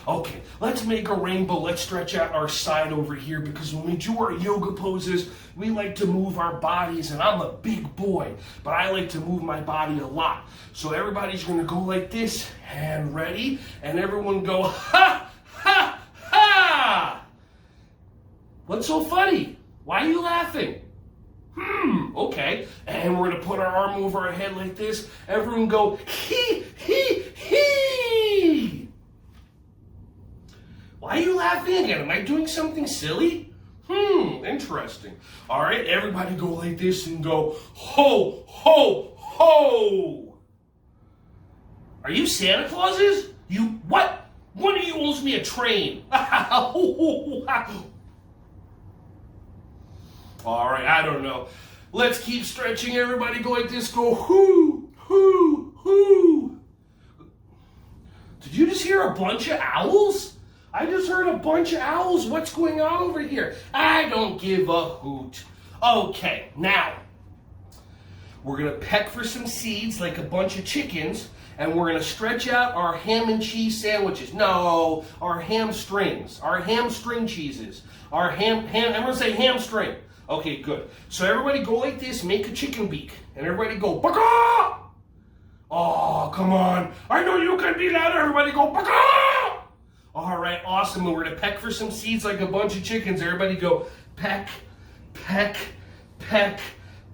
Okay, let's make a rainbow. Let's stretch out our side over here because when we do our yoga poses, we like to move our bodies, and I'm a big boy, but I like to move my body a lot. So everybody's gonna go like this, and ready, and everyone go, ha, ha, ha! What's so funny? Why are you laughing? Okay. And we're gonna put our arm over our head like this. Everyone go, hee, hee, hee! Why are you laughing again? Am I doing something silly? Interesting. All right, everybody go like this and go, ho, ho, ho! Are you Santa Clauses? You, what? One of you owes me a train. All right, I don't know. Let's keep stretching. Everybody go like this. Go, hoo, hoo, hoo. Did you just hear a bunch of owls? I just heard a bunch of owls. What's going on over here? I don't give a hoot. Okay, now, we're going to peck for some seeds like a bunch of chickens, and we're going to stretch out our ham and cheese sandwiches. No, our hamstrings, our hamstring cheeses. Our everyone say hamstring. Okay, good. So everybody go like this, make a chicken beak, and everybody go, baka! Oh, come on. I know you can be louder. Everybody go, baka! All right, awesome. And we're going to peck for some seeds like a bunch of chickens. Everybody go, peck, peck, peck,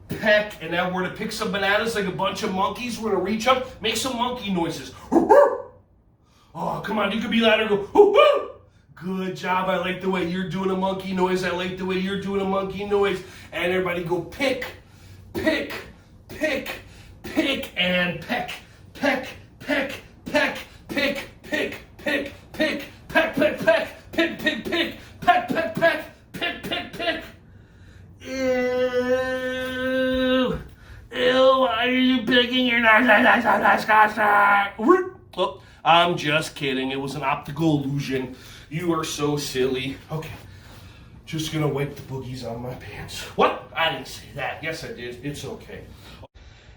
peck. And now we're going to pick some bananas like a bunch of monkeys. We're going to reach up, make some monkey noises. Oh, come on. You can be louder. Go, hoo-hoo! Good job. I like the way you're doing a monkey noise. I like the way you're doing a monkey noise. And everybody go pick, pick, pick, pick, and peck, peck, peck, peck, pick, pick, pick, pick, peck, peck, peck, pick, pick, pick, peck, peck, peck, pick, pick, pick. Ew. Ew, why are you picking your nose? Oh, I'm just kidding. It was an optical illusion. You are so silly. Okay, just gonna wipe the boogies on my pants. What? I didn't say that. Yes, I did. It's okay.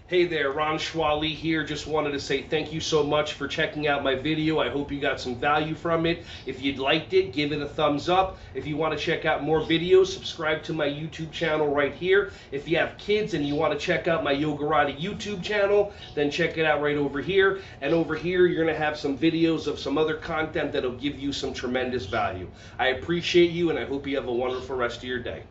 Hey there, Ron Schwally here. Just wanted to say thank you so much for checking out my video. I hope you got some value from it. If you liked it, give it a thumbs up. If you want to check out more videos, subscribe to my YouTube channel right here. If you have kids and you want to check out my Yogarati YouTube channel, then check it out right over here. And over here, you're going to have some videos of some other content that'll give you some tremendous value. I appreciate you, and I hope you have a wonderful rest of your day.